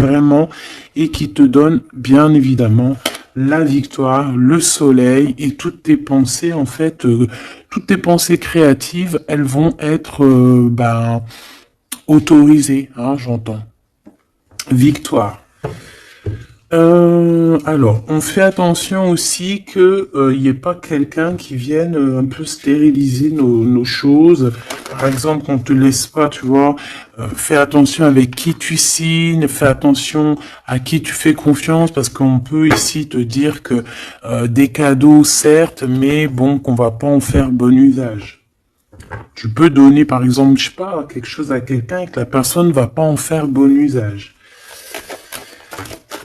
vraiment et qui te donne bien évidemment la victoire, le soleil et toutes tes pensées en fait, toutes tes pensées créatives, elles vont être autorisées, hein, j'entends. Victoire. Alors, on fait attention aussi que il n'y ait pas quelqu'un qui vienne un peu stériliser nos choses. Par exemple, qu'on te laisse pas, tu vois. Fais attention avec qui tu signes, fais attention à qui tu fais confiance, parce qu'on peut ici te dire que des cadeaux, certes, mais bon, qu'on va pas en faire bon usage. Tu peux donner, par exemple, je sais pas, quelque chose à quelqu'un et que la personne va pas en faire bon usage.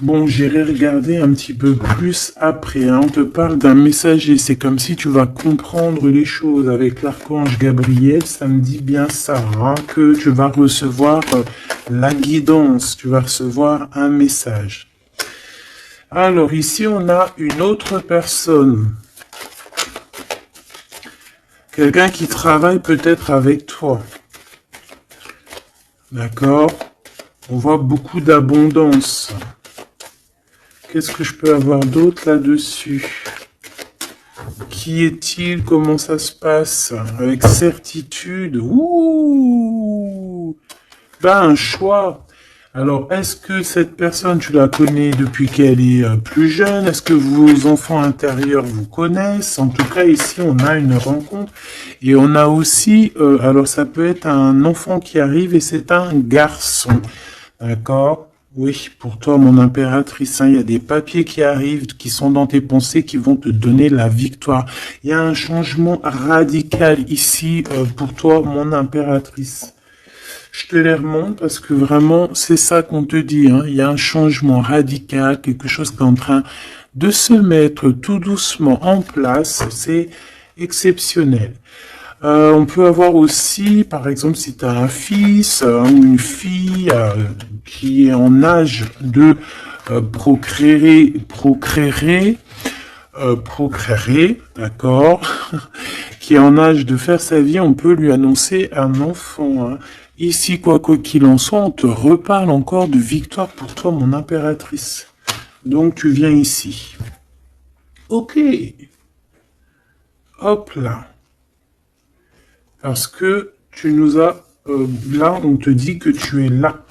Bon, j'irai regarder un petit peu plus après, hein. On te parle d'un messager. C'est comme si tu vas comprendre les choses avec l'archange Gabriel. Ça me dit bien ça, hein, que tu vas recevoir la guidance. Tu vas recevoir un message. Alors, ici, on a une autre personne. Quelqu'un qui travaille peut-être avec toi. D'accord? On voit beaucoup d'abondance. Qu'est-ce que je peux avoir d'autre là-dessus? Qui est-il? Comment ça se passe? Avec certitude. Ouh! Ben, un choix. Alors, est-ce que cette personne, tu la connais depuis qu'elle est plus jeune? Est-ce que vos enfants intérieurs vous connaissent? En tout cas, ici, on a une rencontre. Et on a aussi, alors ça peut être un enfant qui arrive et c'est un garçon. D'accord? Oui, pour toi, mon impératrice, hein, il y a des papiers qui arrivent, qui sont dans tes pensées, qui vont te donner la victoire. Il y a un changement radical ici pour toi, mon impératrice. Je te les remonte parce que vraiment, c'est ça qu'on te dit, hein. Il y a un changement radical, quelque chose qui est en train de se mettre tout doucement en place. C'est exceptionnel. On peut avoir aussi, par exemple, si tu as un fils ou une fille qui est en âge de procréer, d'accord, qui est en âge de faire sa vie, on peut lui annoncer un enfant, hein. Ici, quoi qu'il en soit, on te reparle encore de victoire pour toi, mon impératrice. Donc, tu viens ici. Ok. Hop là. Parce que tu nous as... là, on te dit que tu es là.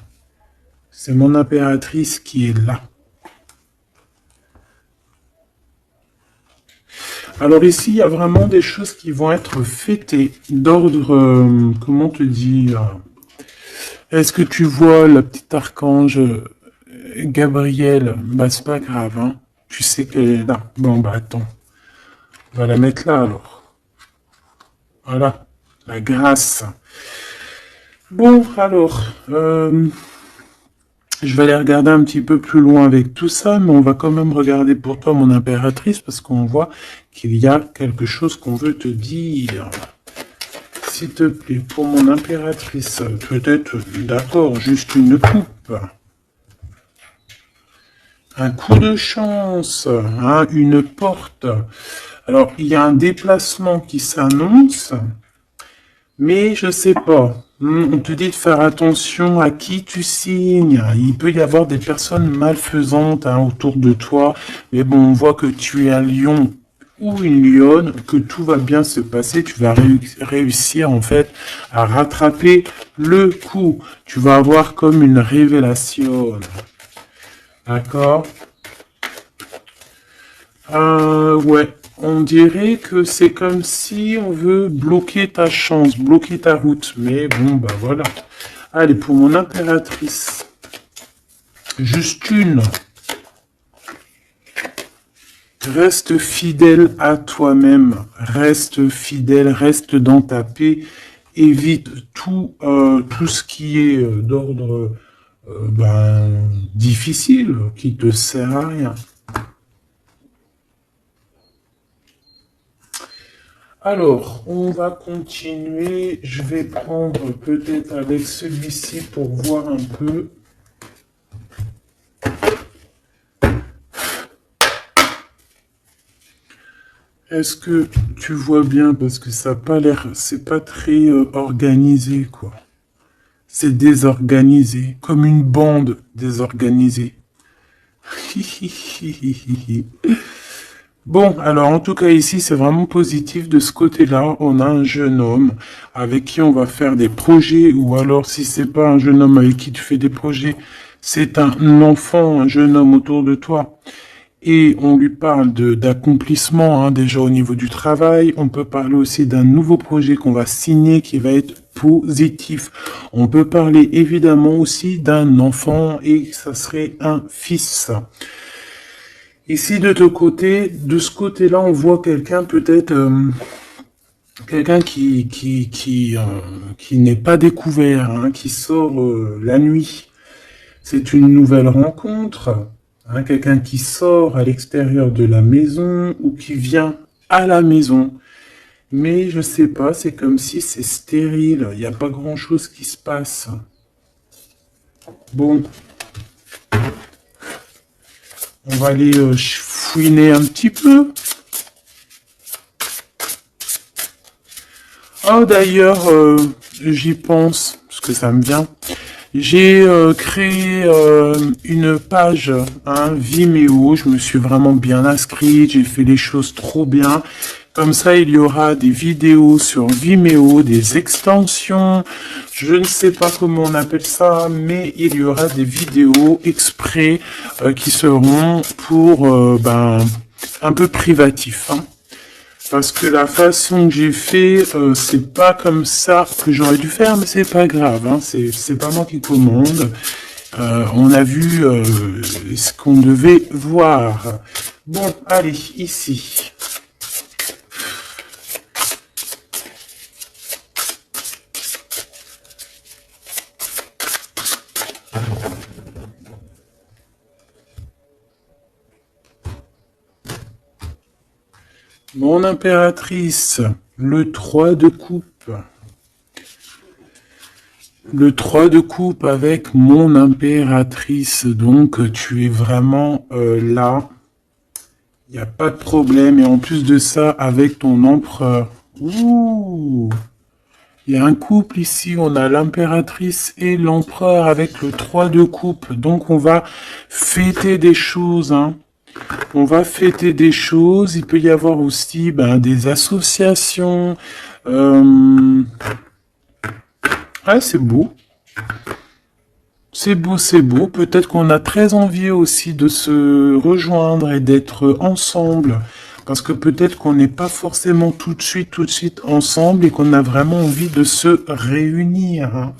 C'est mon impératrice qui est là. Alors ici, il y a vraiment des choses qui vont être fêtées d'ordre... comment te dire? Est-ce que tu vois la petite archange Gabrielle? Bah, c'est pas grave, hein. Tu sais qu'elle est là. Bon, bah, attends. On va la mettre là, alors. Voilà. La grâce. Bon, alors... je vais aller regarder un petit peu plus loin avec tout ça, mais on va quand même regarder pour toi, mon impératrice, parce qu'on voit qu'il y a quelque chose qu'on veut te dire. S'il te plaît, pour mon impératrice, peut-être, d'accord, juste une coupe. Un coup de chance, hein, une porte. Alors, il y a un déplacement qui s'annonce, mais je sais pas. On te dit de faire attention à qui tu signes. Il peut y avoir des personnes malfaisantes, hein, autour de toi. Mais bon, on voit que tu es un lion ou une lionne, que tout va bien se passer. Tu vas réussir en fait à rattraper le coup. Tu vas avoir comme une révélation. D'accord? Ouais. On dirait que c'est comme si on veut bloquer ta chance, bloquer ta route. Mais bon, bah voilà. Allez, pour mon impératrice. Juste une. Reste fidèle à toi-même. Reste fidèle, reste dans ta paix. Évite tout ce qui est d'ordre difficile, qui te sert à rien. Alors, on va continuer. Je vais prendre peut-être avec celui-ci pour voir un peu. Est-ce que tu vois bien? Parce que ça n'a pas l'air... C'est pas très organisé, quoi. C'est désorganisé, comme une bande désorganisée. Bon, alors en tout cas ici, c'est vraiment positif. De ce côté-là, on a un jeune homme avec qui on va faire des projets, ou alors si c'est pas un jeune homme avec qui tu fais des projets, c'est un enfant, un jeune homme autour de toi. Et on lui parle d'accomplissement, hein, déjà au niveau du travail. On peut parler aussi d'un nouveau projet qu'on va signer qui va être positif. On peut parler évidemment aussi d'un enfant et ça serait un fils. Ici, de ce côté-là, on voit quelqu'un peut-être, quelqu'un qui n'est pas découvert, hein, qui sort la nuit. C'est une nouvelle rencontre, hein, quelqu'un qui sort à l'extérieur de la maison ou qui vient à la maison. Mais je sais pas, c'est comme si c'est stérile, il n'y a pas grand-chose qui se passe. Bon, on va aller fouiner un petit peu. Oh, d'ailleurs, j'y pense, parce que ça me vient. J'ai créé une page, hein, Vimeo. Je me suis vraiment bien inscrite. J'ai fait les choses trop bien. Comme ça, il y aura des vidéos sur Vimeo, des extensions. Je ne sais pas comment on appelle ça, mais il y aura des vidéos exprès qui seront pour un peu privatif, hein. Parce que la façon que j'ai fait, c'est pas comme ça que j'aurais dû faire, mais c'est pas grave, hein, c'est pas moi qui commande. On a vu ce qu'on devait voir. Bon, allez, ici. Mon impératrice, le 3 de coupe. Le 3 de coupe avec mon impératrice, donc tu es vraiment là. Il n'y a pas de problème. Et en plus de ça, avec ton empereur. Ouh! Il y a un couple ici, on a l'impératrice et l'empereur avec le 3 de coupe. Donc on va fêter des choses, hein. On va fêter des choses. Il peut y avoir aussi des associations. Ah, c'est beau. C'est beau, c'est beau. Peut-être qu'on a très envie aussi de se rejoindre et d'être ensemble. Parce que peut-être qu'on n'est pas forcément tout de suite ensemble et qu'on a vraiment envie de se réunir, hein.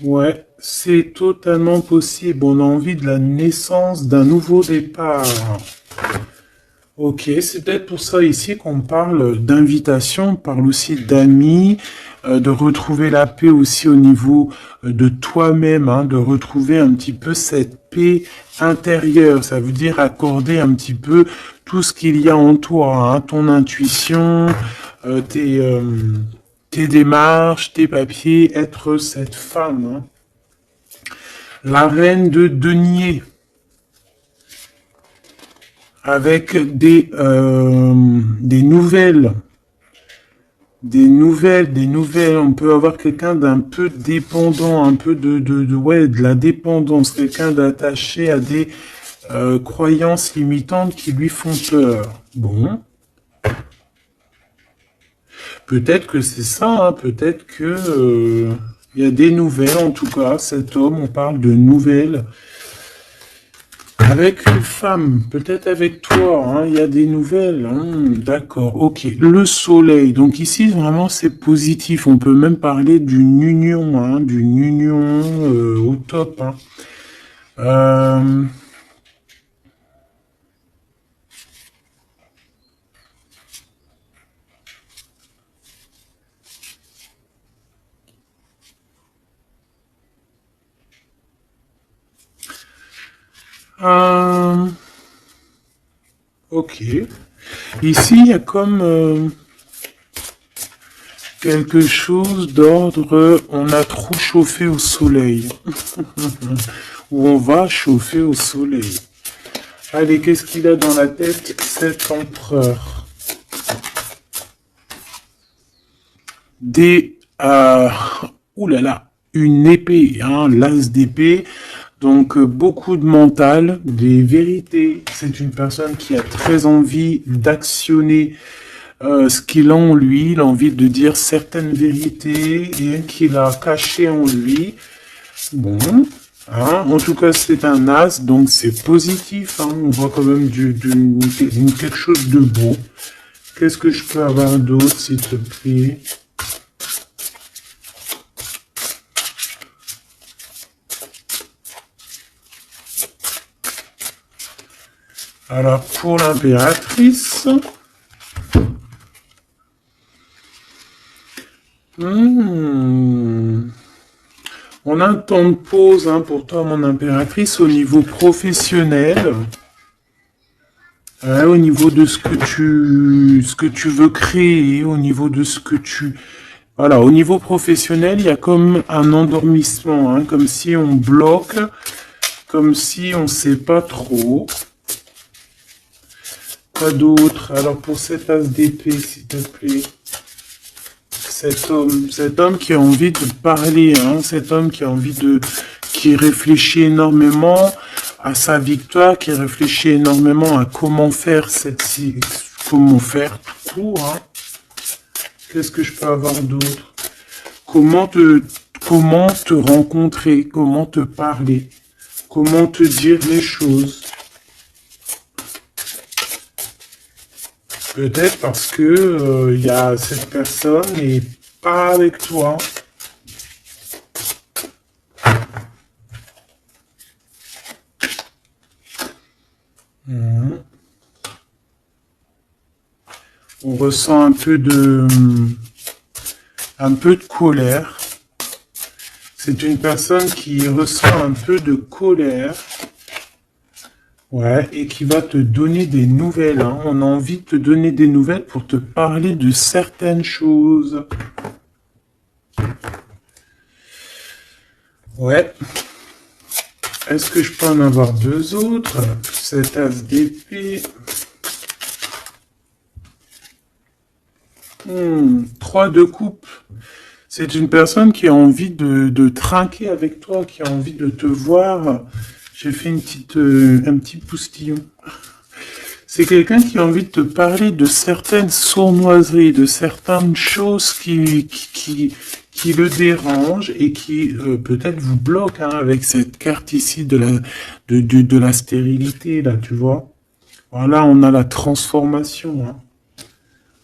Ouais, c'est totalement possible. On a envie de la naissance d'un nouveau départ. Ok, c'est peut-être pour ça ici qu'on parle d'invitation, on parle aussi d'amis, de retrouver la paix aussi au niveau de toi-même, hein, de retrouver un petit peu cette paix intérieure. Ça veut dire accorder un petit peu tout ce qu'il y a en toi, hein, ton intuition, tes démarches, tes papiers, être cette femme, hein. La reine de denier. Avec des nouvelles. On peut avoir quelqu'un d'un peu dépendant, un peu de la dépendance, quelqu'un d'attaché à des croyances limitantes qui lui font peur. Bon. Peut-être que c'est ça, hein, peut-être que il y a des nouvelles, en tout cas, cet homme, on parle de nouvelles. Avec une femme, peut-être avec toi, hein, il y a des nouvelles, hein, d'accord, ok. Le soleil, donc ici vraiment c'est positif, on peut même parler d'une union, hein, au top, hein. Euh, euh, ok. Ici il y a comme quelque chose d'ordre, on a trop chauffé au soleil. Ou on va chauffer au soleil. Allez, qu'est-ce qu'il a dans la tête, cet empereur? Des ouh là là, une épée, hein, l'as d'épée. Donc, beaucoup de mental, des vérités. C'est une personne qui a très envie d'actionner ce qu'il a en lui. Il a envie de dire certaines vérités et qu'il a cachées en lui. Bon, hein, en tout cas, c'est un as, donc c'est positif. Hein, on voit quand même quelque chose de beau. Qu'est-ce que je peux avoir d'autre, s'il te plaît? Alors, pour l'impératrice... On a un temps de pause hein, pour toi, mon impératrice, au niveau professionnel. Au niveau de ce que tu veux créer, au niveau de ce que tu... Voilà, au niveau professionnel, il y a comme un endormissement, hein, comme si on bloque, comme si on ne sait pas trop. Quoi d'autre? Alors pour cet as d'épée, s'il te plaît. Cet homme qui a envie de parler, hein, cet homme qui a envie qui réfléchit énormément à sa victoire, qui réfléchit énormément à comment faire comment faire tout, hein. Qu'est-ce que je peux avoir d'autre? Comment te rencontrer, comment te parler, comment te dire les choses. Peut-être parce que y a cette personne n'est pas avec toi. On ressent un peu de colère. C'est une personne qui ressent un peu de colère. Ouais, et qui va te donner des nouvelles. Hein. On a envie de te donner des nouvelles pour te parler de certaines choses. Ouais. Est-ce que je peux en avoir deux autres? Cet as d'épée. 3 de coupe. C'est une personne qui a envie de trinquer avec toi, qui a envie de te voir. J'ai fait un petit poustillon. C'est quelqu'un qui a envie de te parler de certaines sournoiseries, de certaines choses qui le dérangent et qui peut-être vous bloquent hein, avec cette carte ici de la stérilité, là, tu vois. Voilà, on a la transformation. Hein.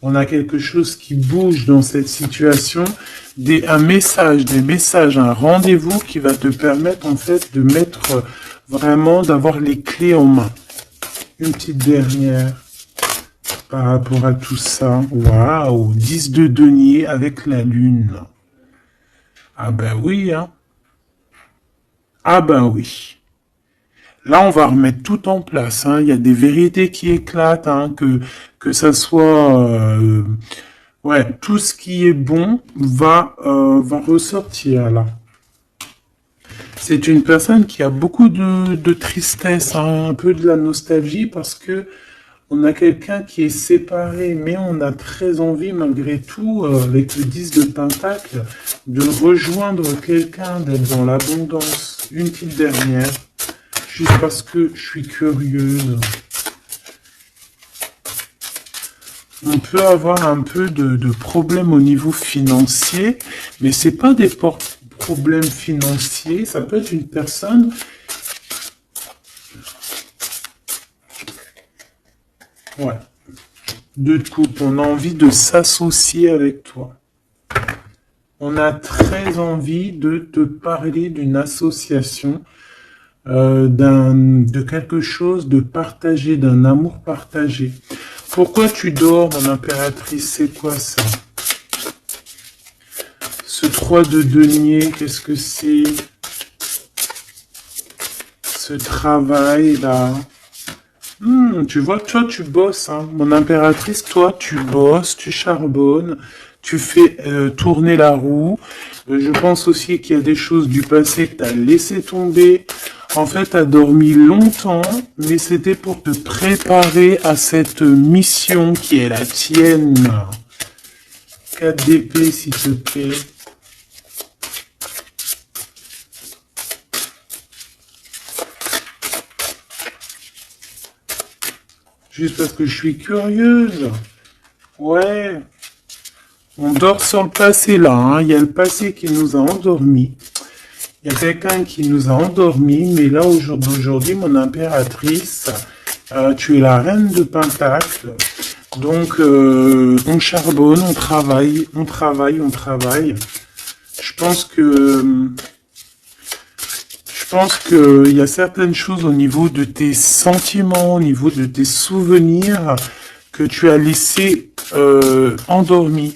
On a quelque chose qui bouge dans cette situation, des messages, un rendez-vous qui va te permettre en fait de mettre vraiment, d'avoir les clés en main. Une petite dernière par rapport à tout ça. Waouh, 10 de denier avec la lune. Ah ben oui, hein. Ah ben oui. Là, on va remettre tout en place. Hein. Il y a des vérités qui éclatent, hein, que ça soit... ouais, tout ce qui est bon va ressortir là. C'est une personne qui a beaucoup de tristesse, hein, un peu de la nostalgie, parce que on a quelqu'un qui est séparé, mais on a très envie, malgré tout, avec le 10 de Pentacle, de rejoindre quelqu'un, d'être dans l'abondance. Une petite dernière. Juste parce que je suis curieuse. On peut avoir un peu de problèmes au niveau financier, mais c'est pas des problèmes financiers. Ça peut être une personne. Ouais. Deux de coupe. On a envie de s'associer avec toi. On a très envie de te parler d'une association. De quelque chose de partagé, d'un amour partagé. Pourquoi tu dors, mon impératrice? C'est quoi ça? Ce 3 de denier, qu'est-ce que c'est? Ce travail-là. Tu vois, toi, tu bosses, hein. Mon impératrice, toi, tu bosses, tu charbonnes, tu fais tourner la roue. Je pense aussi qu'il y a des choses du passé que tu as laissé tomber. En fait, tu as dormi longtemps, mais c'était pour te préparer à cette mission qui est la tienne. 4 d'épée, s'il te plaît. Juste parce que je suis curieuse. Ouais. On dort sur le passé là, hein. Il y a le passé qui nous a endormis. Il y a quelqu'un qui nous a endormis, mais là aujourd'hui, mon impératrice, tu es la reine de Pentacle. Donc on charbonne, on travaille, on travaille, on travaille. Je pense que il y a certaines choses au niveau de tes sentiments, au niveau de tes souvenirs que tu as laissé endormis.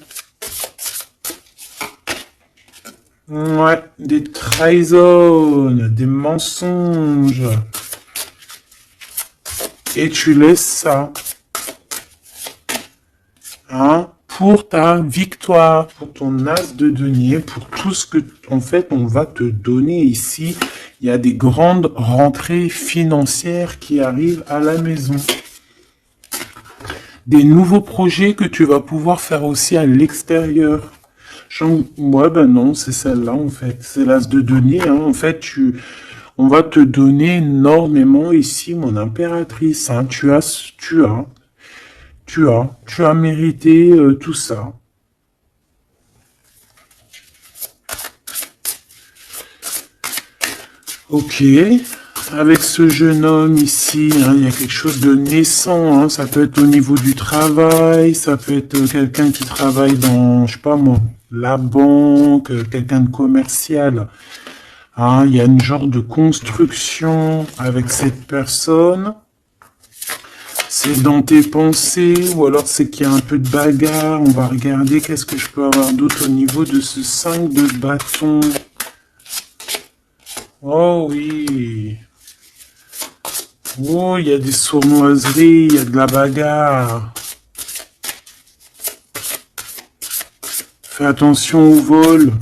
Ouais, des trahisons, des mensonges. Et tu laisses ça, hein, pour ta victoire, pour ton as de denier, pour tout ce que, en fait, on va te donner ici. Il y a des grandes rentrées financières qui arrivent à la maison. Des nouveaux projets que tu vas pouvoir faire aussi à l'extérieur. Ouais, ben non, c'est celle-là, en fait. C'est l'as de denier, hein. En fait, on va te donner énormément ici, mon impératrice, hein. Tu as mérité tout ça. Ok. Avec ce jeune homme ici, hein, il y a quelque chose de naissant, hein. Ça peut être au niveau du travail, ça peut être quelqu'un qui travaille dans, je sais pas moi, la banque, quelqu'un de commercial. Hein, il y a une genre de construction avec cette personne. C'est dans tes pensées, ou alors c'est qu'il y a un peu de bagarre. On va regarder qu'est-ce que je peux avoir d'autre au niveau de ce 5 de bâton. Oh oui. Oh, il y a des sournoiseries, il y a de la bagarre. Fais attention au vol.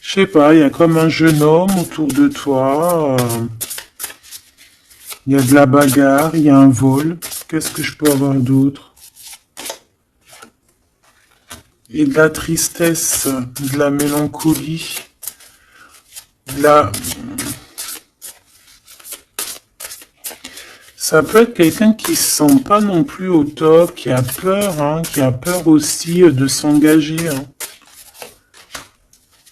Je sais pas, il y a comme un jeune homme autour de toi. Il y a de la bagarre, il y a un vol. Qu'est-ce que je peux avoir d'autre? Et de la tristesse, de la mélancolie, de la... Ça peut être quelqu'un qui se sent pas non plus au top, qui a peur, hein, qui a peur aussi de s'engager. Hein.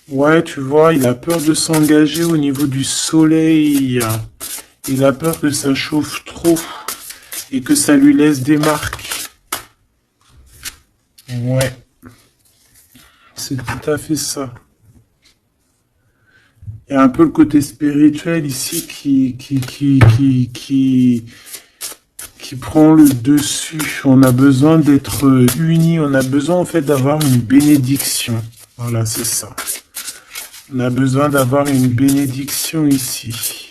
Ouais, tu vois, il a peur de s'engager au niveau du soleil. Il a peur que ça chauffe trop et que ça lui laisse des marques. Ouais, c'est tout à fait ça. Il y a un peu le côté spirituel ici qui prend le dessus. On a besoin d'être unis. On a besoin en fait d'avoir une bénédiction. Voilà, c'est ça. On a besoin d'avoir une bénédiction ici.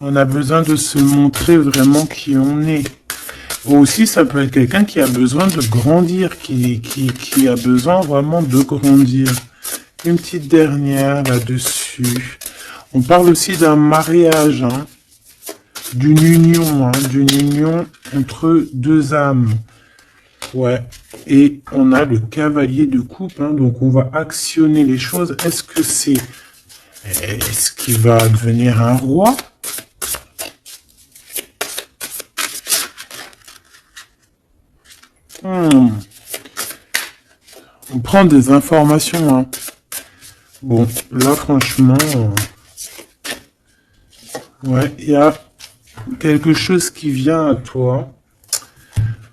On a besoin de se montrer vraiment qui on est. Aussi, ça peut être quelqu'un qui a besoin de grandir, qui a besoin vraiment de grandir. Une petite dernière là-dessus. On parle aussi d'un mariage, hein, d'une union entre deux âmes. Ouais. Et on a le cavalier de coupe, hein, donc on va actionner les choses. Est-ce qu'il va devenir un roi? On prend des informations, hein. Bon, là, franchement, ouais, il y a quelque chose qui vient à toi.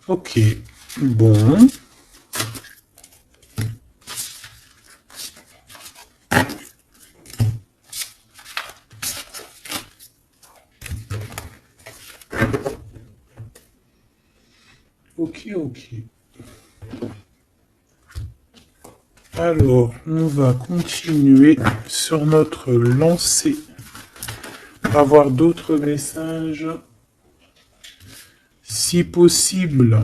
Ok, bon. Ok. Alors, on va continuer sur notre lancée. Avoir d'autres messages, si possible.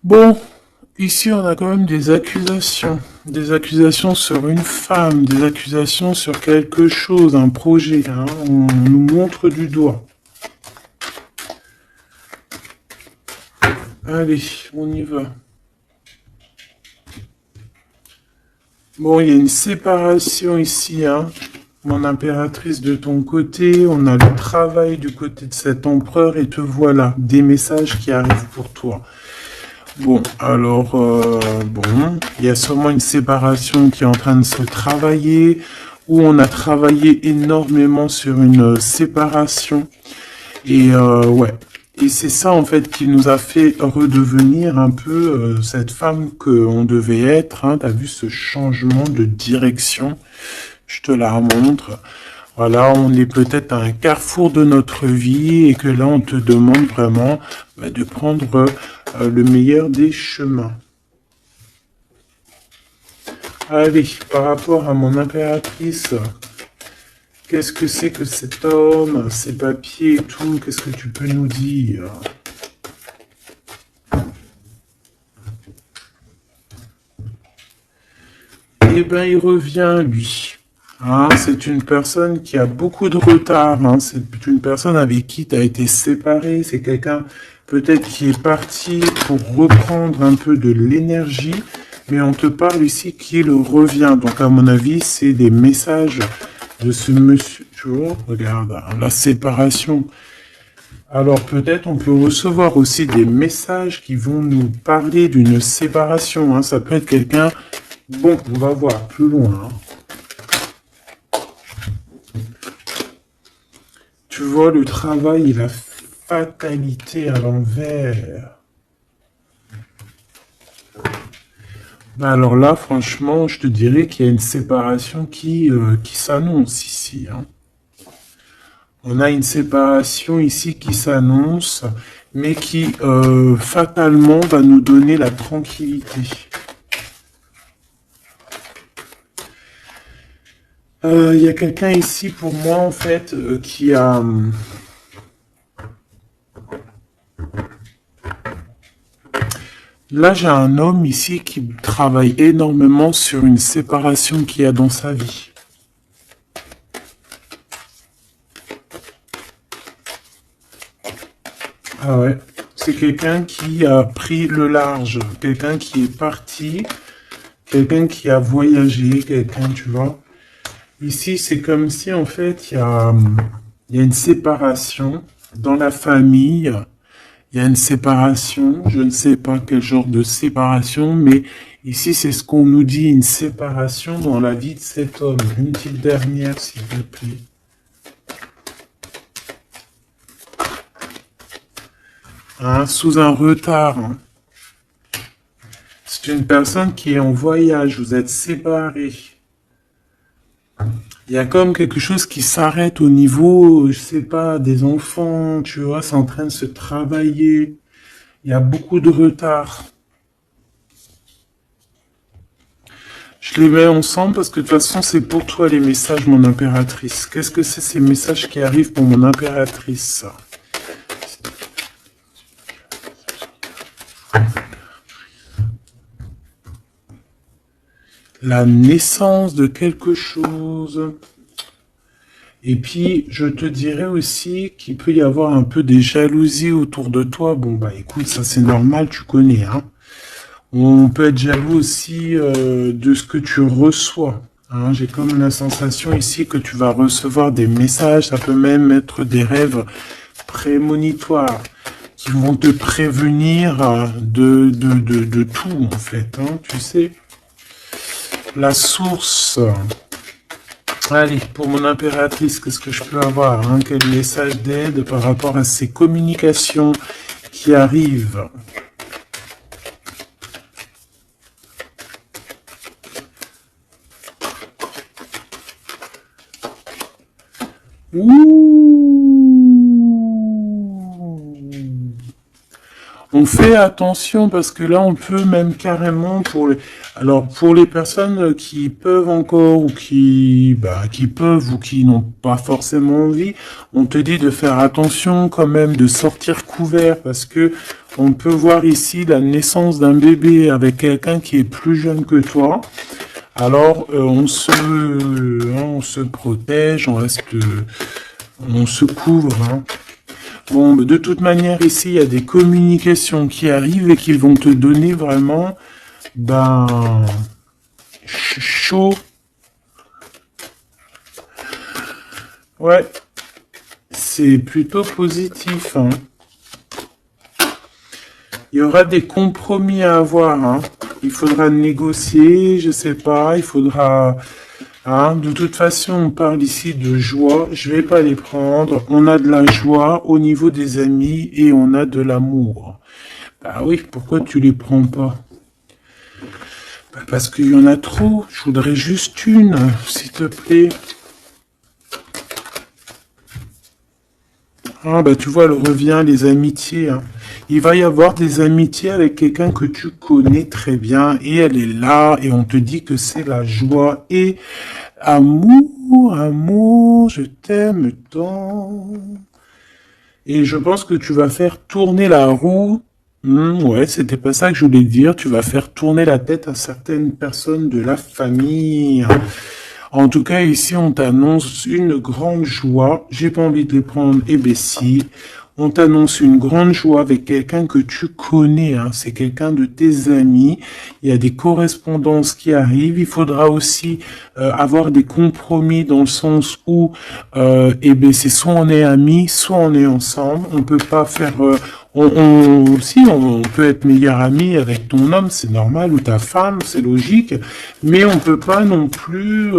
Bon, ici on a quand même des accusations. Des accusations sur une femme, des accusations sur quelque chose, un projet, hein. On nous montre du doigt. Allez, on y va. Bon, il y a une séparation ici, hein. Mon impératrice de ton côté, on a le travail du côté de cet empereur et te voilà, des messages qui arrivent pour toi. Bon, alors, bon, il y a sûrement une séparation qui est en train de se travailler, où on a travaillé énormément sur une séparation. Et ouais, et c'est ça en fait qui nous a fait redevenir un peu cette femme qu'on devait être. Hein. T'as vu ce changement de direction? Je te la remontre. Voilà, on est peut-être à un carrefour de notre vie et que là, on te demande vraiment de prendre le meilleur des chemins. Allez, par rapport à mon impératrice, qu'est-ce que c'est que cet homme, ses papiers et tout, qu'est-ce que tu peux nous dire? Eh ben, il revient, lui. Hein, c'est une personne qui a beaucoup de retard. Hein, c'est une personne avec qui tu as été séparé. C'est quelqu'un peut-être qui est parti pour reprendre un peu de l'énergie. Mais on te parle ici qu'il revient. Donc à mon avis, c'est des messages de ce monsieur. Tu vois, regarde, la séparation. Alors peut-être on peut recevoir aussi des messages qui vont nous parler d'une séparation. Hein. Ça peut être quelqu'un... Bon, on va voir plus loin. Hein. Tu vois, le travail et la fatalité à l'envers. Ben alors là, franchement, je te dirais qu'il y a une séparation qui s'annonce ici. Hein. On a une séparation ici qui s'annonce, mais qui fatalement va nous donner la tranquillité. Il y a quelqu'un ici pour moi en fait qui a... Là j'ai un homme ici qui travaille énormément sur une séparation qu'il y a dans sa vie. Ah ouais, c'est quelqu'un qui a pris le large, quelqu'un qui est parti, quelqu'un qui a voyagé, quelqu'un, tu vois. Ici, c'est comme si, en fait, il y a une séparation dans la famille. Il y a une séparation. Je ne sais pas quel genre de séparation, mais ici, c'est ce qu'on nous dit, une séparation dans la vie de cet homme. Une petite dernière, s'il vous plaît. Hein, sous un retard. Hein. C'est une personne qui est en voyage. Vous êtes séparés. Il y a comme quelque chose qui s'arrête au niveau, je sais pas, des enfants, tu vois, c'est en train de se travailler. Il y a beaucoup de retard. Je les mets ensemble parce que de toute façon, c'est pour toi les messages, mon impératrice. Qu'est-ce que c'est ces messages qui arrivent pour mon impératrice? La naissance de quelque chose. Et puis, je te dirais aussi qu'il peut y avoir un peu des jalousies autour de toi. Bon, bah écoute, ça c'est normal, tu connais. Hein. On peut être jaloux aussi de ce que tu reçois. Hein. J'ai comme la sensation ici que tu vas recevoir des messages. Ça peut même être des rêves prémonitoires qui vont te prévenir de tout, en fait. Hein, tu sais. La source. Allez, pour mon impératrice, qu'est-ce que je peux avoir hein? Quel message d'aide par rapport à ces communications qui arrivent? Ouh. On fait attention parce que là, on peut même carrément alors pour les personnes qui peuvent encore ou qui peuvent ou qui n'ont pas forcément envie, on te dit de faire attention quand même, de sortir couvert parce que on peut voir ici la naissance d'un bébé avec quelqu'un qui est plus jeune que toi. Alors, on se protège, on se couvre, hein. Bon, de toute manière, ici, il y a des communications qui arrivent et qui vont te donner vraiment, chaud. Ouais, c'est plutôt positif, hein. Il y aura des compromis à avoir, hein. Il faudra négocier, je sais pas, il faudra... Hein, de toute façon, on parle ici de joie, je vais pas les prendre. On a de la joie au niveau des amis et on a de l'amour. Bah oui, pourquoi tu les prends pas? Bah parce qu'il y en a trop, je voudrais juste une, s'il te plaît. Ah bah tu vois, elle revient, les amitiés, hein. Il va y avoir des amitiés avec quelqu'un que tu connais très bien et elle est là et on te dit que c'est la joie et amour, amour, je t'aime tant. Et je pense que tu vas faire tourner la roue. Ouais, c'était pas ça que je voulais dire. Tu vas faire tourner la tête à certaines personnes de la famille. En tout cas, ici, on t'annonce une grande joie. J'ai pas envie de les prendre, eh ben si. On t'annonce une grande joie avec quelqu'un que tu connais, hein. C'est quelqu'un de tes amis. Il y a des correspondances qui arrivent. Il faudra aussi avoir des compromis dans le sens où, eh ben, c'est soit on est amis, soit on est ensemble. On peut pas faire, on peut être meilleur ami avec ton homme, c'est normal, ou ta femme, c'est logique. Mais on peut pas non plus,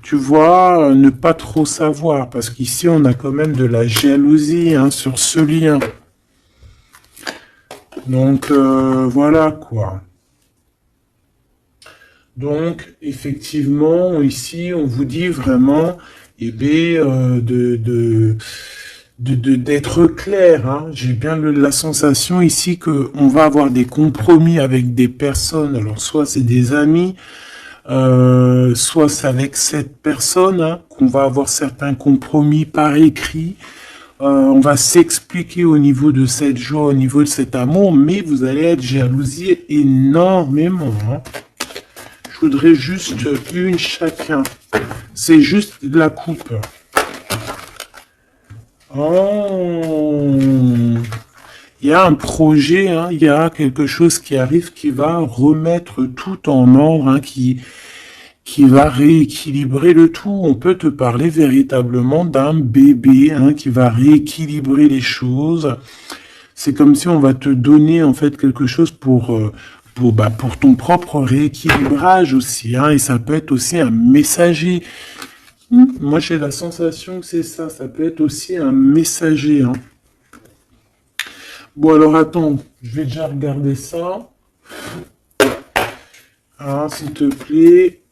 tu vois, ne pas trop savoir, parce qu'ici on a quand même de la jalousie, hein, sur ce lien. Donc voilà quoi. Donc effectivement ici on vous dit vraiment, eh bien, d'être clair, hein. J'ai bien la sensation ici que on va avoir des compromis avec des personnes. Alors soit c'est des amis. Soit c'est avec cette personne, hein, qu'on va avoir certains compromis par écrit. On va s'expliquer au niveau de cette joie, au niveau de cet amour, mais vous allez être jalousie énormément, hein. Je voudrais juste une chacun. C'est juste la coupe. Oh, il y a un projet, hein, il y a quelque chose qui arrive qui va remettre tout en ordre, hein, qui va rééquilibrer le tout. On peut te parler véritablement d'un bébé, hein, qui va rééquilibrer les choses. C'est comme si on va te donner en fait quelque chose pour ton propre rééquilibrage aussi, hein, et ça peut être aussi un messager. Moi j'ai la sensation que c'est ça, ça peut être aussi un messager, hein. Bon alors attends, je vais déjà regarder ça. Ah, s'il te plaît.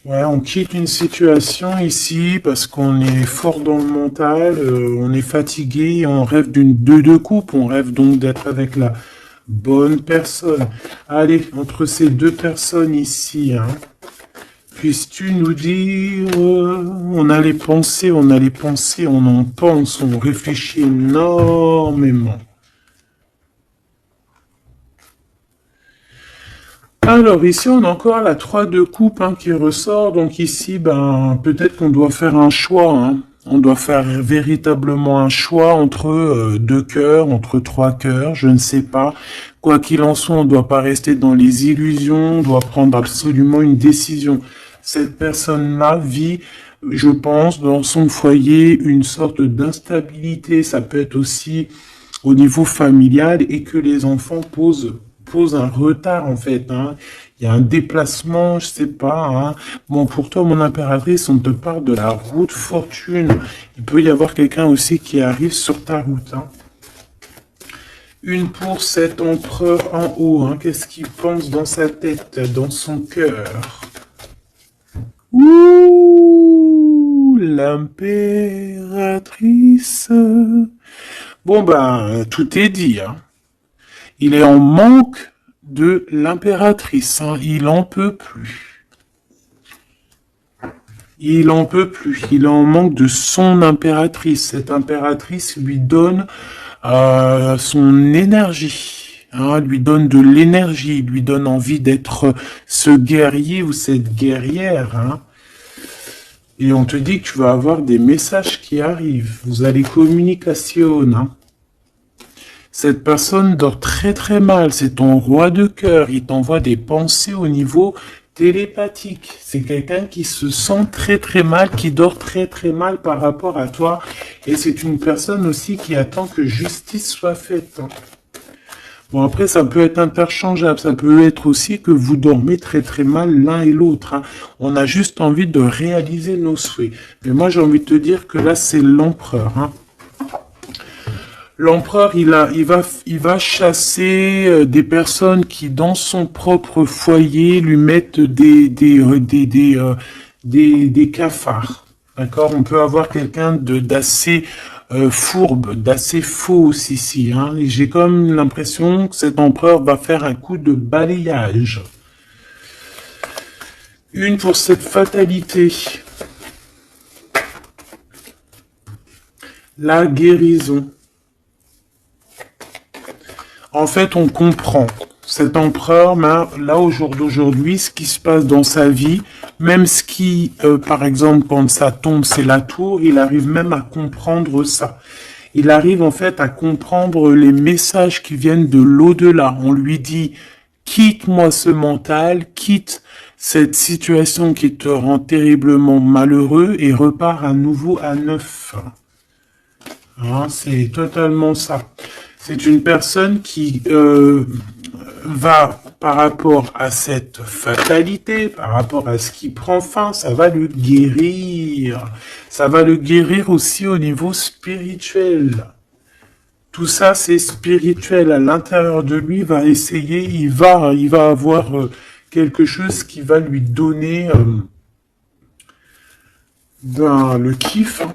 Ouais, on quitte une situation ici parce qu'on est fort dans le mental, on est fatigué, on rêve d'une deux coupe, on rêve donc d'être avec la bonne personne. Allez, entre ces deux personnes ici, hein, puisses-tu nous dire, on a les pensées, on en pense, on réfléchit énormément. Alors ici on a encore la 3 de coupe, hein, qui ressort, donc ici peut-être qu'on doit faire un choix, hein. On doit faire véritablement un choix entre deux cœurs, entre trois cœurs, je ne sais pas. Quoi qu'il en soit, on ne doit pas rester dans les illusions, on doit prendre absolument une décision. Cette personne-là vit, je pense, dans son foyer une sorte d'instabilité, ça peut être aussi au niveau familial et que les enfants pose un retard en fait, hein. Il y a un déplacement, je sais pas, hein. Bon, pour toi, mon impératrice, on te parle de la route fortune. Il peut y avoir quelqu'un aussi qui arrive sur ta route, hein. Une pour cet empereur en haut, hein. Qu'est-ce qu'il pense dans sa tête, dans son cœur? Ouh, l'impératrice. Bon, ben, tout est dit, hein. Il est en manque de l'impératrice, hein. Il en peut plus. Il en peut plus. Il est en manque de son impératrice. Cette impératrice lui donne son énergie, hein, lui donne de l'énergie, lui donne envie d'être ce guerrier ou cette guerrière, hein. Et on te dit que tu vas avoir des messages qui arrivent. Vous allez communication, hein. Cette personne dort très très mal. C'est ton roi de cœur. Il t'envoie des pensées au niveau télépathique. C'est quelqu'un qui se sent très très mal, qui dort très très mal par rapport à toi. Et c'est une personne aussi qui attend que justice soit faite, hein. Bon, après, ça peut être interchangeable. Ça peut être aussi que vous dormez très très mal l'un et l'autre, hein. On a juste envie de réaliser nos souhaits. Mais moi, j'ai envie de te dire que là, c'est l'empereur, hein. L'empereur, il va chasser des personnes qui, dans son propre foyer, lui mettent des cafards. D'accord? On peut avoir quelqu'un d'assez fourbe, d'assez fausse ici, hein. Et j'ai comme l'impression que cet empereur va faire un coup de balayage. Une pour cette fatalité. La guérison. En fait, on comprend. Cet empereur, là, au jour d'aujourd'hui, ce qui se passe dans sa vie, même ce qui, par exemple, quand ça tombe, c'est la tour, il arrive même à comprendre ça. Il arrive, en fait, à comprendre les messages qui viennent de l'au-delà. On lui dit, quitte-moi ce mental, quitte cette situation qui te rend terriblement malheureux et repars à nouveau à neuf. Hein, c'est totalement ça. C'est une personne qui va, par rapport à cette fatalité, par rapport à ce qui prend fin, ça va le guérir. Ça va le guérir aussi au niveau spirituel. Tout ça, c'est spirituel. À l'intérieur de lui, il va essayer, il va avoir quelque chose qui va lui donner le kiff, hein.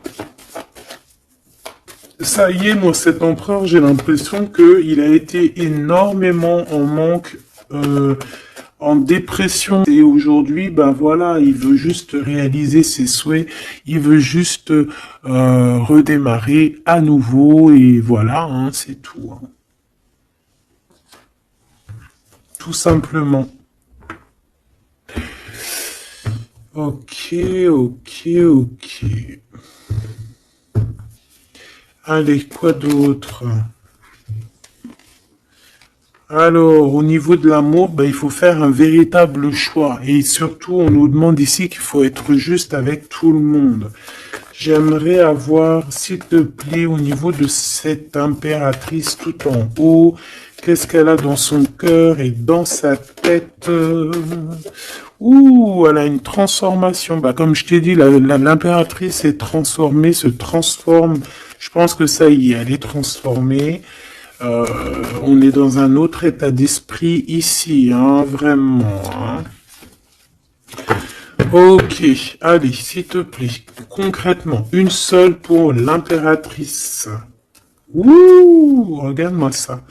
Ça y est, moi, cet empereur, j'ai l'impression qu'il a été énormément en manque, en dépression. Et aujourd'hui, ben voilà, il veut juste réaliser ses souhaits, il veut juste redémarrer à nouveau, et voilà, hein, c'est tout, hein. Tout simplement. Ok, ok, ok. Allez, quoi d'autre? Alors, au niveau de l'amour, ben, il faut faire un véritable choix. Et surtout, on nous demande ici qu'il faut être juste avec tout le monde. J'aimerais avoir, s'il te plaît, au niveau de cette impératrice tout en haut, qu'est-ce qu'elle a dans son cœur et dans sa tête? Ouh, elle a une transformation. Bah, comme je t'ai dit, l'impératrice est transformée, se transforme. Je pense que ça y est, elle est transformée. On est dans un autre état d'esprit ici, hein, vraiment, hein. Ok, allez, s'il te plaît, concrètement, une seule pour l'impératrice. Ouh, regarde-moi ça.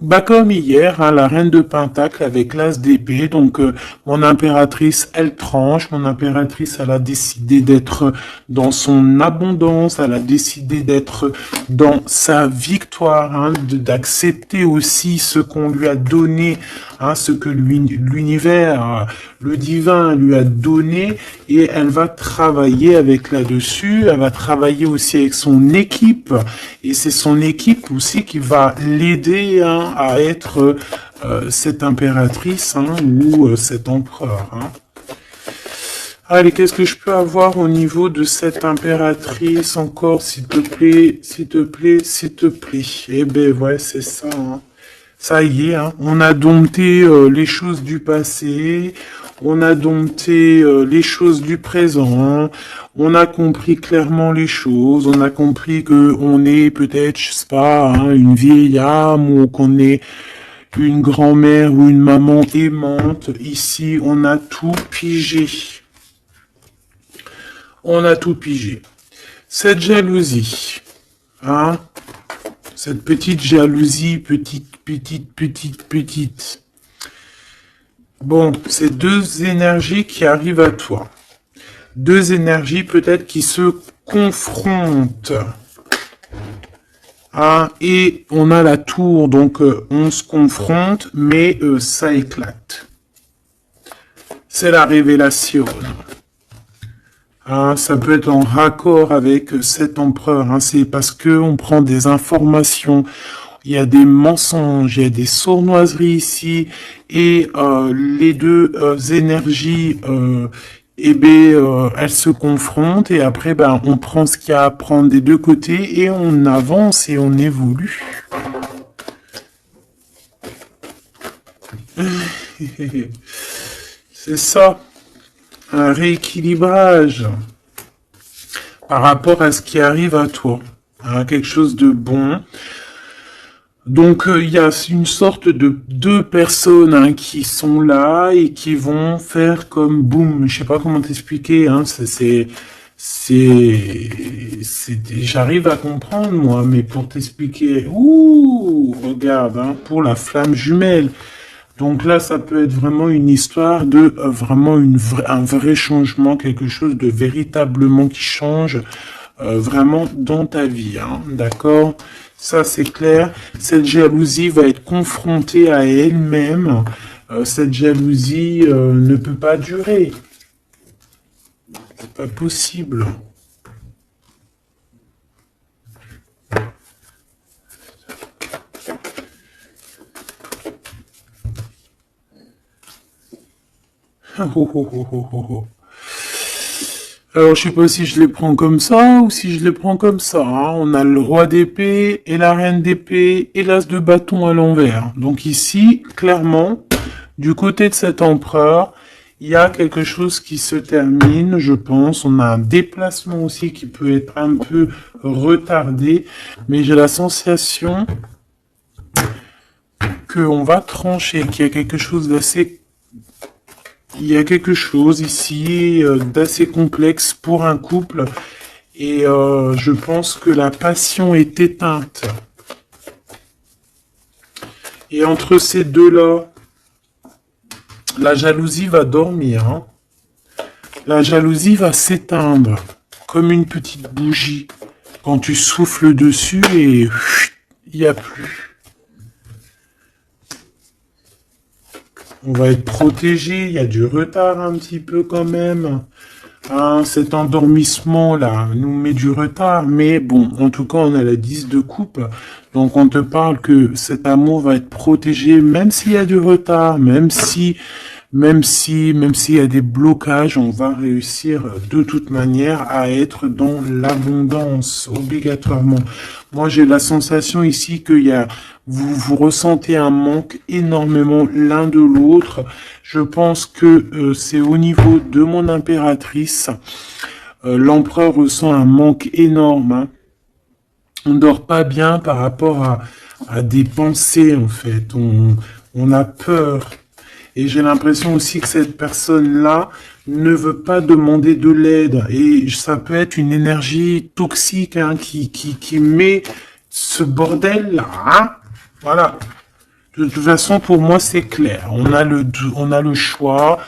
Bah comme hier, hein, la reine de Pentacle avec l'as d'épée. Donc mon impératrice, elle tranche. Mon impératrice, elle a décidé d'être dans son abondance. Elle a décidé d'être dans sa victoire, hein, d'accepter aussi ce qu'on lui a donné, hein, ce que l'univers, le divin lui a donné. Et elle va travailler avec là-dessus. Elle va travailler aussi avec son équipe. Et c'est son équipe aussi qui va l'aider, hein, à être cette impératrice, hein, ou cet empereur, hein. Allez, qu'est-ce que je peux avoir au niveau de cette impératrice encore, s'il te plaît, s'il te plaît, s'il te plaît. Eh ben ouais, c'est ça, hein. Ça y est, hein, on a dompté les choses du passé, on a dompté les choses du présent, on a compris clairement les choses, on a compris que on est peut-être, je sais pas, hein, une vieille âme ou qu'on est une grand-mère ou une maman aimante. Ici, on a tout pigé. On a tout pigé. Cette jalousie, hein, Cette petite jalousie, petite. Bon, c'est deux énergies qui arrivent à toi. Deux énergies peut-être qui se confrontent. Ah, et on a la tour, donc on se confronte, mais ça éclate. C'est la révélation. Ah, ça peut être en raccord avec cet empereur. Hein, c'est parce que on prend des informations. Il y a des mensonges, il y a des sournoiseries ici, et les deux énergies, elles se confrontent, et après, ben, on prend ce qu'il y a à prendre des deux côtés, et on avance et on évolue. C'est ça, un rééquilibrage par rapport à ce qui arrive à toi, hein, quelque chose de bon. Donc il y a une sorte de deux personnes, hein, qui sont là et qui vont faire comme boum. Je sais pas comment t'expliquer. Hein, j'arrive à comprendre moi, mais pour t'expliquer, ouh, regarde, hein, pour la flamme jumelle. Donc là, ça peut être vraiment une histoire de vraiment un vrai changement, quelque chose de véritablement qui change vraiment dans ta vie, hein, d'accord? Ça, c'est clair. Cette jalousie va être confrontée à elle-même. Cette jalousie ne peut pas durer. C'est pas possible. Oh, oh, oh, oh, oh, oh. Alors, je sais pas si je les prends comme ça ou si je les prends comme ça. Hein. On a le roi d'épée et la reine d'épée et l'as de bâton à l'envers. Donc ici, clairement, du côté de cet empereur, il y a quelque chose qui se termine, je pense. On a un déplacement aussi qui peut être un peu retardé. Mais j'ai la sensation qu'on va trancher, qu'il y a quelque chose d'assez... Il y a quelque chose ici d'assez complexe pour un couple et je pense que la passion est éteinte. Et entre ces deux-là, la jalousie va dormir. Hein. La jalousie va s'éteindre comme une petite bougie. Quand tu souffles dessus et il n'y a plus. On va être protégé, il y a du retard un petit peu quand même. Hein, cet endormissement-là nous met du retard, mais bon, en tout cas, on a la 10 de coupe. Donc, on te parle que cet amour va être protégé, même s'il y a du retard, même s'il y a des blocages, on va réussir de toute manière à être dans l'abondance, obligatoirement. Moi, j'ai la sensation ici que vous ressentez un manque énormément l'un de l'autre. Je pense que c'est au niveau de mon impératrice. L'empereur ressent un manque énorme. Hein. On ne dort pas bien par rapport à des pensées, en fait. On a peur. Et j'ai l'impression aussi que cette personne-là ne veut pas demander de l'aide. Et ça peut être une énergie toxique, hein, qui met ce bordel-là. Hein. Voilà. De toute façon, pour moi, c'est clair. On a le choix.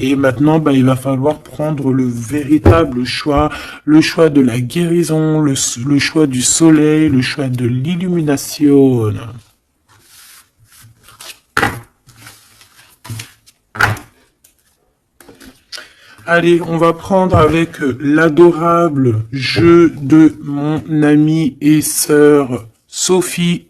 Et maintenant, bah, il va falloir prendre le véritable choix. Le choix de la guérison, le choix du soleil, le choix de l'illumination. Allez, on va prendre avec l'adorable jeu de mon amie et sœur Sophie.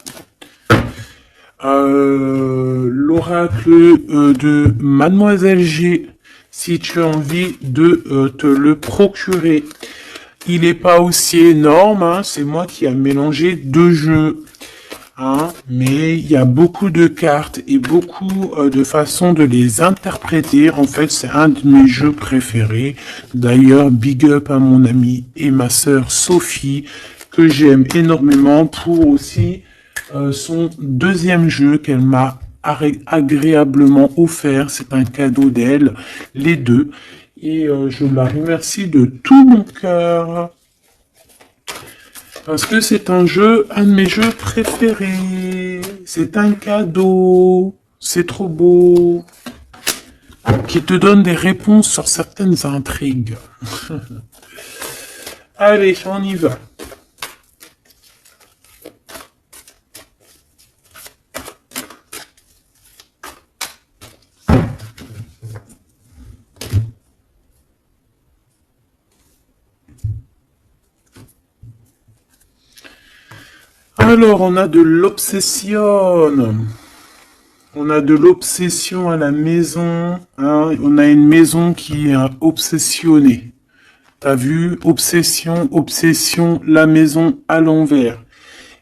L'oracle de Mademoiselle G, si tu as envie de te le procurer. Il n'est pas aussi énorme, hein, c'est moi qui a mélangé deux jeux. Hein, mais il y a beaucoup de cartes et beaucoup de façons de les interpréter. En fait, c'est un de mes jeux préférés. D'ailleurs, big up à mon amie et ma sœur Sophie, que j'aime énormément pour aussi son deuxième jeu qu'elle m'a agréablement offert. C'est un cadeau d'elle, les deux. Et je la remercie de tout mon cœur. Parce que c'est un jeu, un de mes jeux préférés. C'est un cadeau. C'est trop beau. Qui te donne des réponses sur certaines intrigues. Allez, on y va. Alors, on a de l'obsession. On a de l'obsession à la maison. Hein. On a une maison qui est obsessionnée. T'as vu? Obsession, obsession, la maison à l'envers.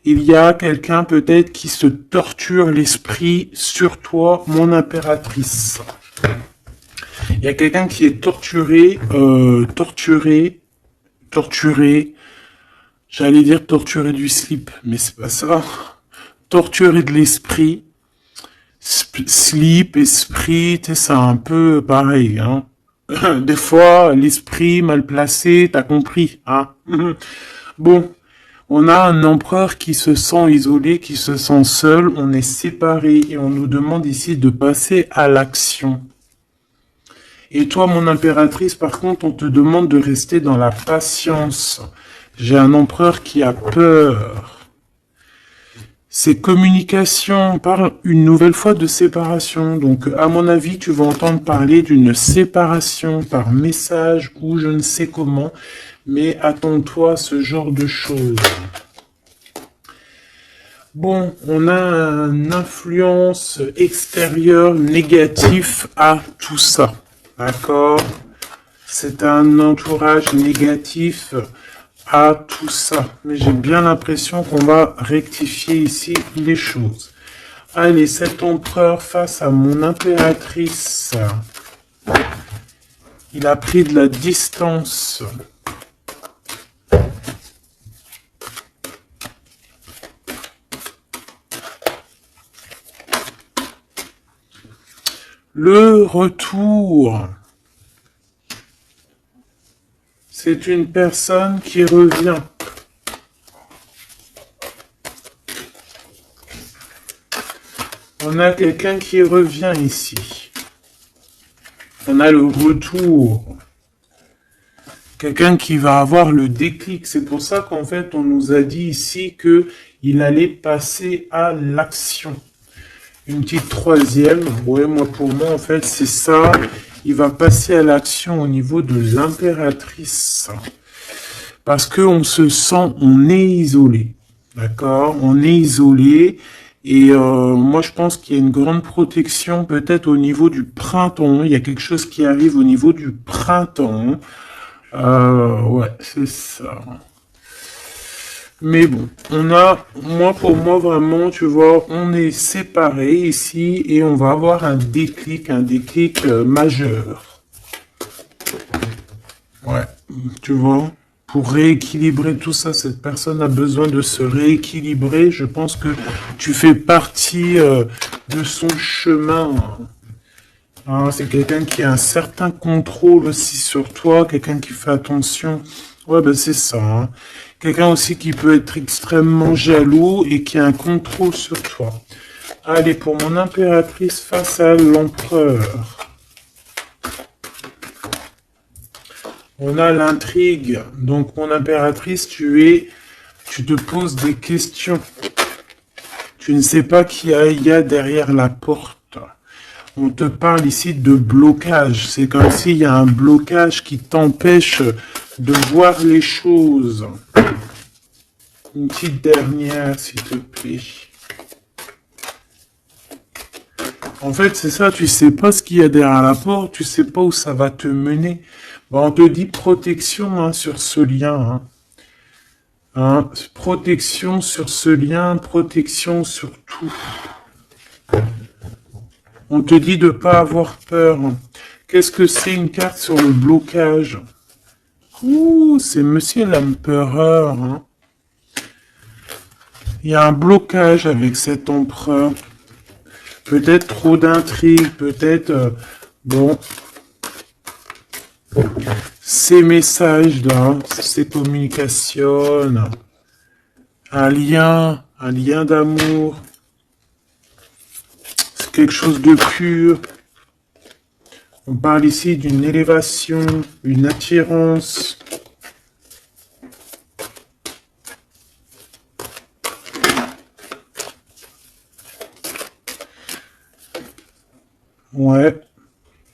Il y a quelqu'un peut-être qui se torture l'esprit sur toi, mon impératrice. Il y a quelqu'un qui est torturé. J'allais dire torturé du slip, mais c'est pas ça. Torturé de l'esprit. Slip, esprit, c'est un peu pareil, hein. Des fois, l'esprit mal placé, t'as compris, hein. Bon, on a un empereur qui se sent isolé, qui se sent seul, on est séparés et on nous demande ici de passer à l'action. Et toi, mon impératrice, par contre, on te demande de rester dans la patience. J'ai un empereur qui a peur. C'est communication, on parle une nouvelle fois de séparation. Donc, à mon avis, tu vas entendre parler d'une séparation par message ou je ne sais comment. Mais attends-toi à ce genre de choses. Bon, on a une influence extérieure négative à tout ça. D'accord? C'est un entourage négatif à tout ça. Mais j'ai bien l'impression qu'on va rectifier ici les choses. Allez, cet empereur face à mon impératrice. Il a pris de la distance. Le retour. C'est une personne qui revient. On a quelqu'un qui revient ici. On a le retour. Quelqu'un qui va avoir le déclic. C'est pour ça qu'en fait, on nous a dit ici qu'il allait passer à l'action. Une petite troisième. Ouais, pour moi, en fait, c'est ça. Il va passer à l'action au niveau de l'impératrice. Parce qu'on se sent, on est isolé. D'accord? On est isolé. Et moi, je pense qu'il y a une grande protection peut-être au niveau du printemps. Il y a quelque chose qui arrive au niveau du printemps. Ouais, c'est ça. Mais bon, pour moi, vraiment, tu vois, on est séparés ici et on va avoir un déclic majeur. Ouais, tu vois, pour rééquilibrer tout ça, cette personne a besoin de se rééquilibrer. Je pense que tu fais partie de son chemin. Hein, c'est quelqu'un qui a un certain contrôle aussi sur toi, quelqu'un qui fait attention. Ouais, ben c'est ça. Hein. Quelqu'un aussi qui peut être extrêmement jaloux et qui a un contrôle sur toi. Allez, pour mon impératrice face à l'empereur. On a l'intrigue. Donc, mon impératrice, tu te poses des questions. Tu ne sais pas qui il y a derrière la porte. On te parle ici de blocage. C'est comme s'il y a un blocage qui t'empêche de voir les choses. Une petite dernière, s'il te plaît. En fait, c'est ça, tu sais pas ce qu'il y a derrière la porte, tu sais pas où ça va te mener. Bon, on te dit protection hein, sur ce lien. Hein, protection sur ce lien, protection sur tout. On te dit de pas avoir peur. Qu'est-ce que c'est une carte sur le blocage? Ouh, c'est Monsieur l'Empereur. Hein. Il y a un blocage avec cet empereur. Peut-être trop d'intrigues, peut-être... bon. Ces messages-là, ces communications... un lien d'amour, c'est quelque chose de pur. On parle ici d'une élévation, une attirance. Ouais,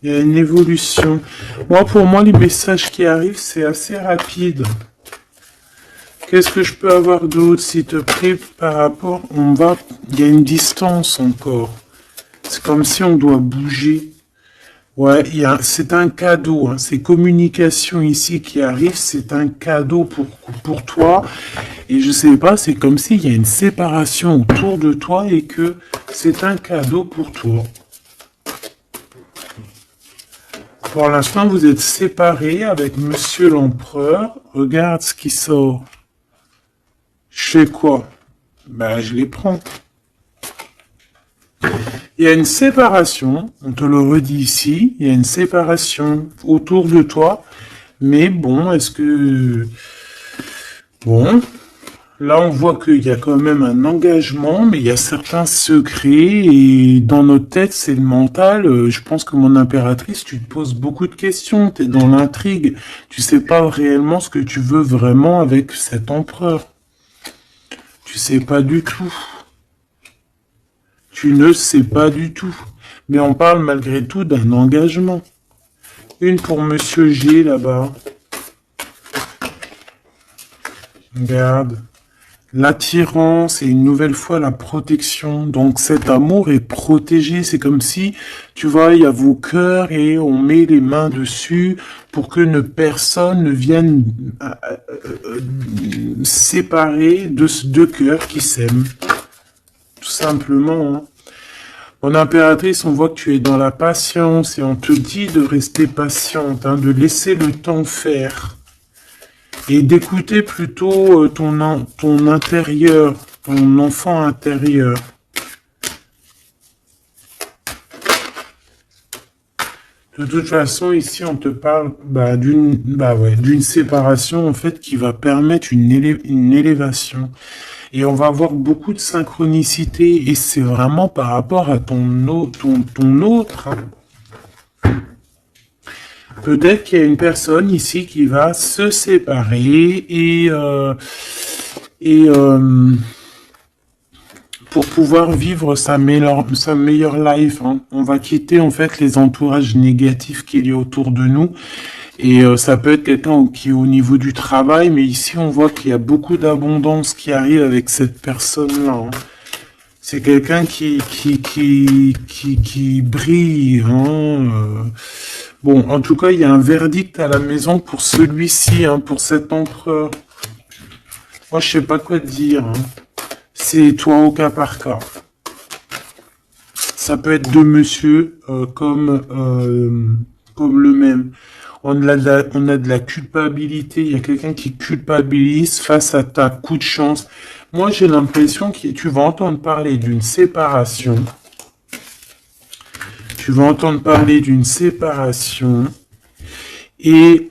il y a une évolution. Moi, pour moi, les messages qui arrivent, c'est assez rapide. Qu'est-ce que je peux avoir d'autre, s'il te plaît, par rapport... Il y a une distance encore. C'est comme si on doit bouger. Ouais, c'est un cadeau. Hein. Ces communications ici qui arrivent, c'est un cadeau pour toi. Et je sais pas, c'est comme s'il y a une séparation autour de toi et que c'est un cadeau pour toi. Pour l'instant, vous êtes séparés avec Monsieur l'Empereur. Regarde ce qui sort. Je fais quoi? Ben, je les prends. Il y a une séparation, on te le redit ici, il y a une séparation autour de toi. Mais bon, est-ce que... Bon, là on voit qu'il y a quand même un engagement, mais il y a certains secrets, et dans notre tête, c'est le mental. Je pense que mon impératrice, tu te poses beaucoup de questions, tu es dans l'intrigue, tu sais pas réellement ce que tu veux vraiment avec cet empereur. Tu sais pas du tout. Tu ne sais pas du tout. Mais on parle malgré tout d'un engagement. Une pour Monsieur G là-bas. Regarde. L'attirance et une nouvelle fois la protection. Donc cet amour est protégé. C'est comme si, tu vois, il y a vos cœurs et on met les mains dessus pour que personne ne vienne séparer de deux cœurs qui s'aiment. Tout simplement. Hein. Mon impératrice, on voit que tu es dans la patience et on te dit de rester patiente, hein, de laisser le temps faire. Et d'écouter plutôt ton intérieur, ton enfant intérieur. De toute façon, ici, on te parle d'une séparation, en fait, qui va permettre une élévation. Et on va avoir beaucoup de synchronicité, et c'est vraiment par rapport à ton autre. Hein. Peut-être qu'il y a une personne ici qui va se séparer et pour pouvoir vivre sa meilleure life. Hein. On va quitter en fait les entourages négatifs qu'il y a autour de nous. Et ça peut être quelqu'un qui est au niveau du travail, mais ici on voit qu'il y a beaucoup d'abondance qui arrive avec cette personne-là. Hein. C'est quelqu'un qui brille. Hein. Bon, en tout cas, il y a un verdict à la maison pour celui-ci, hein, pour cet empereur. Moi, je sais pas quoi te dire. Hein. C'est toi au cas par cas. Ça peut être deux monsieur comme le même. On a de la culpabilité. Il y a quelqu'un qui culpabilise face à ta coup de chance. Moi, j'ai l'impression que tu vas entendre parler d'une séparation. Tu vas entendre parler d'une séparation. Et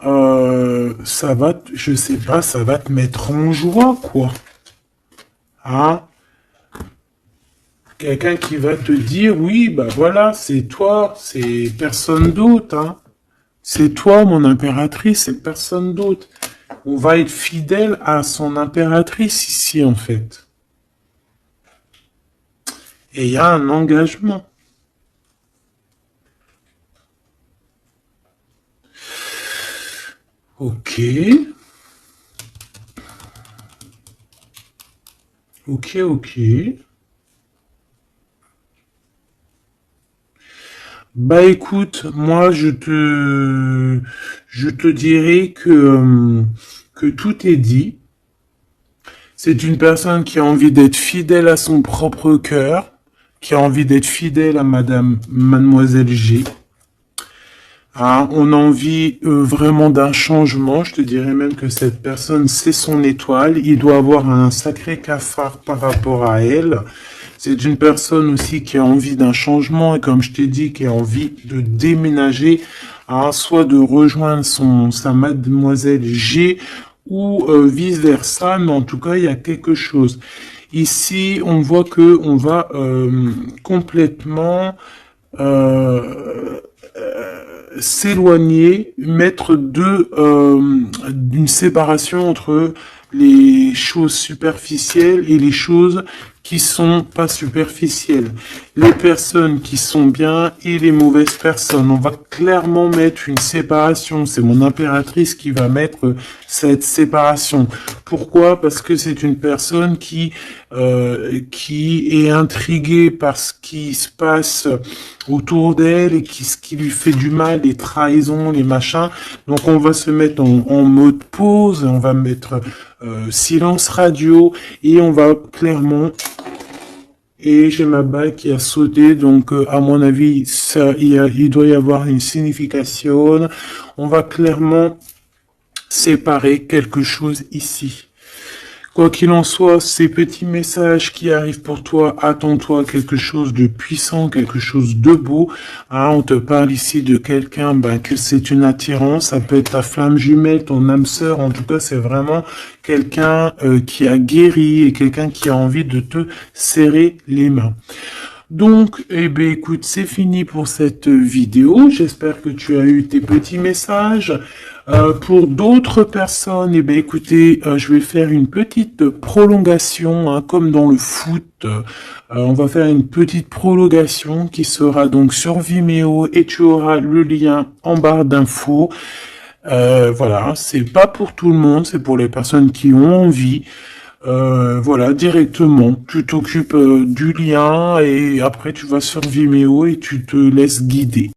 ça va, je sais pas, ça va te mettre en joie, quoi. Hein? Quelqu'un qui va te dire, oui, bah voilà, c'est toi, c'est personne d'autre, hein. C'est toi, mon impératrice, c'est personne d'autre. On va être fidèle à son impératrice ici, en fait. Et il y a un engagement. Ok. Ok. Bah écoute, moi je te dirais que tout est dit. C'est une personne qui a envie d'être fidèle à son propre cœur, qui a envie d'être fidèle à Mademoiselle G. Ah, on a envie vraiment d'un changement. Je te dirais même que cette personne, c'est son étoile. Il doit avoir un sacré cafard par rapport à elle. C'est une personne aussi qui a envie d'un changement et comme je t'ai dit, qui a envie de déménager, hein, soit de rejoindre sa mademoiselle G ou vice versa, mais en tout cas il y a quelque chose. Ici on voit que on va complètement s'éloigner, mettre d'une séparation entre les choses superficielles et les choses qui sont pas superficielles. Les personnes qui sont bien et les mauvaises personnes. On va clairement mettre une séparation. C'est mon impératrice qui va mettre cette séparation. Pourquoi? Parce que c'est une personne qui est intriguée par ce qui se passe autour d'elle et ce qui lui fait du mal, les trahisons, les machins. Donc on va se mettre en mode pause, on va mettre silence radio et on va clairement... Et j'ai ma bague qui a sauté, donc à mon avis, il doit y avoir une signification. On va clairement séparer quelque chose ici. Quoi qu'il en soit, ces petits messages qui arrivent pour toi, attends-toi quelque chose de puissant, quelque chose de beau. Hein, on te parle ici de quelqu'un, que c'est une attirance, ça peut être ta flamme jumelle, ton âme sœur, en tout cas c'est vraiment quelqu'un qui a guéri et quelqu'un qui a envie de te serrer les mains. Donc, écoute, c'est fini pour cette vidéo. J'espère que tu as eu tes petits messages. Pour d'autres personnes, écoutez, je vais faire une petite prolongation, hein, comme dans le foot. On va faire une petite prolongation qui sera donc sur Vimeo et tu auras le lien en barre d'infos. Voilà, c'est pas pour tout le monde, c'est pour les personnes qui ont envie. Voilà, directement, tu t'occupes du lien et après tu vas sur Vimeo et tu te laisses guider.